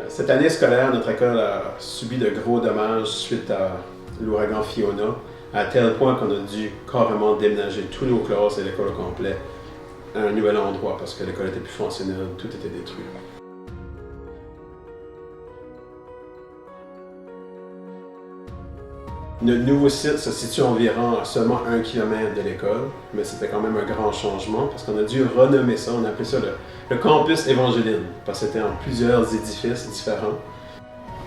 Cette année scolaire, notre école a subi de gros dommages suite à l'ouragan Fiona, à tel point qu'on a dû carrément déménager tous nos classes et l'école au complet à un nouvel endroit parce que l'école était plus fonctionnelle, tout était détruit. Notre nouveau site se situe environ à seulement 1 km de l'école, mais c'était quand même un grand changement parce qu'on a dû renommer ça, on a appelé ça le campus Évangeline, parce que c'était en plusieurs édifices différents.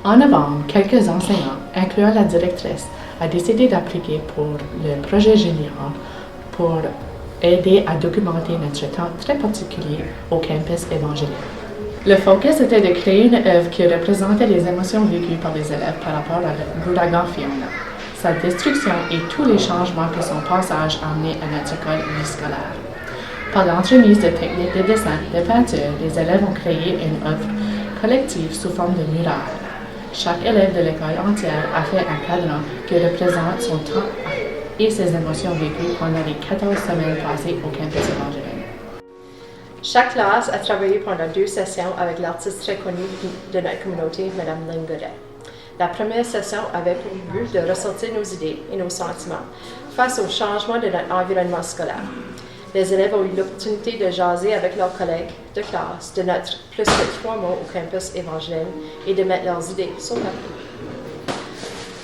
En novembre, quelques enseignants, incluant la directrice, ont décidé d'appliquer pour le projet général pour aider à documenter notre temps très particulier au campus Évangeline. Le focus était de créer une œuvre qui représentait les émotions vécues par les élèves par rapport à l'ouragan Fiona, sa destruction et tous les changements que son passage a amené à notre école vie scolaire. Par l'entremise de techniques de dessin, de peinture, les élèves ont créé une œuvre collective sous forme de mural. Chaque élève de l'école entière a fait un cadran qui représente son temps et ses émotions vécues pendant les 14 semaines passées au campus Évangeline. Chaque classe a travaillé pendant 2 sessions avec l'artiste très connu de notre communauté, Mme Lynn Godet. La première session avait pour but de ressortir nos idées et nos sentiments face au changement de notre environnement scolaire. Les élèves ont eu l'opportunité de jaser avec leurs collègues de classe de notre plus de 3 mois au campus Évangeline et de mettre leurs idées sur papier.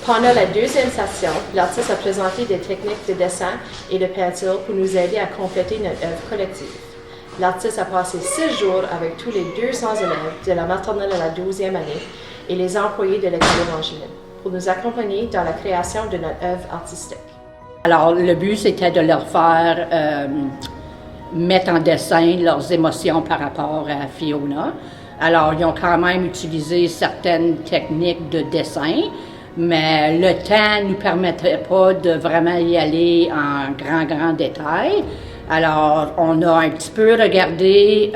Pendant la deuxième session, l'artiste a présenté des techniques de dessin et de peinture pour nous aider à compléter notre œuvre collective. L'artiste a passé 6 jours avec tous les 200 élèves de la maternelle à la 12e année et les employés de l'école Évangeline pour nous accompagner dans la création de notre œuvre artistique. Alors, le but, c'était de leur faire mettre en dessin leurs émotions par rapport à Fiona. Alors, ils ont quand même utilisé certaines techniques de dessin, mais le temps ne nous permettait pas de vraiment y aller en grand détail. Alors, on a un petit peu regardé,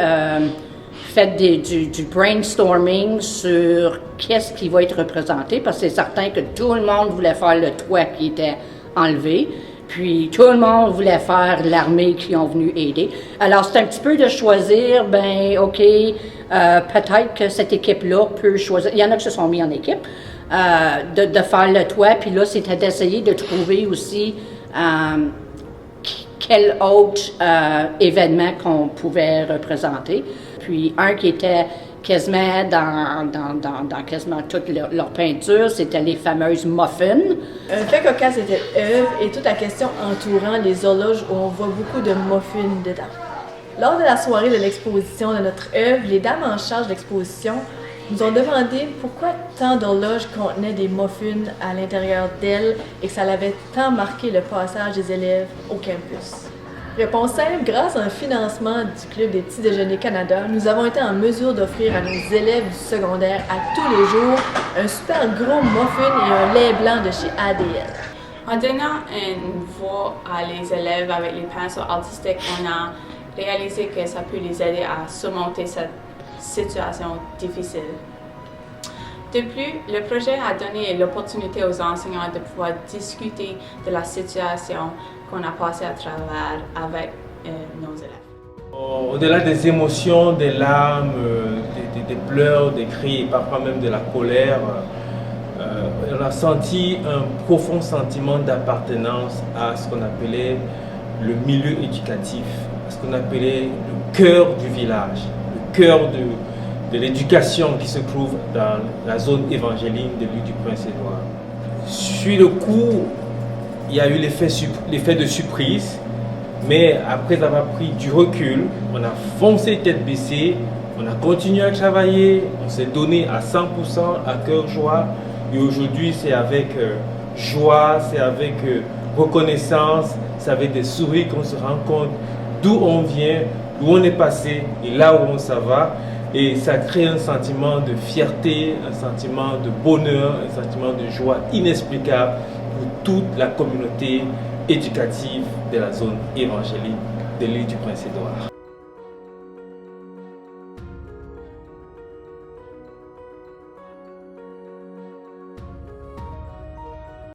fait du brainstorming sur qu'est-ce qui va être représenté, parce que c'est certain que tout le monde voulait faire le toit qui était enlevé, puis tout le monde voulait faire l'armée qui ont venu aider. Alors, c'est un petit peu de choisir, OK, peut-être que cette équipe-là peut choisir, il y en a qui se sont mis en équipe, de faire le toit, puis là, c'était d'essayer de trouver aussi quel autre événement qu'on pouvait représenter. Puis un qui était quasiment dans quasiment toute leur peinture, c'était les fameuses muffins. Un fait cocasse était l'œuvre et toute la question entourant les horloges où on voit beaucoup de muffins dedans. Lors de la soirée de l'exposition de notre œuvre, les dames en charge de l'exposition nous ont demandé pourquoi tant d'horloges contenaient des muffins à l'intérieur d'elles et que ça avait tant marqué le passage des élèves au campus. Réponse simple, grâce à un financement du Club des Petits Déjeuners Canada, nous avons été en mesure d'offrir à nos élèves du secondaire à tous les jours un super gros muffin et un lait blanc de chez ADL. En donnant une voix à les élèves avec les pinceaux artistiques, on a réalisé que ça peut les aider à surmonter cette situation difficile. De plus, le projet a donné l'opportunité aux enseignants de pouvoir discuter de la situation qu'on a passée à travers avec nos élèves. Au-delà des émotions, des larmes, des pleurs, des cris et parfois même de la colère, on a senti un profond sentiment d'appartenance à ce qu'on appelait le milieu éducatif, à ce qu'on appelait le cœur du village, le cœur de l'éducation qui se trouve dans la zone évangéline de l'île du Prince-Édouard. Sur le coup, il y a eu l'effet de surprise, mais après avoir pris du recul, on a foncé tête baissée, on a continué à travailler, on s'est donné à 100% à cœur joie, et aujourd'hui c'est avec joie, c'est avec reconnaissance, c'est avec des sourires qu'on se rend compte d'où on vient, d'où on est passé et là où on s'en va. Et ça crée un sentiment de fierté, un sentiment de bonheur, un sentiment de joie inexplicable pour toute la communauté éducative de la zone évangélique de l'île du Prince-Édouard.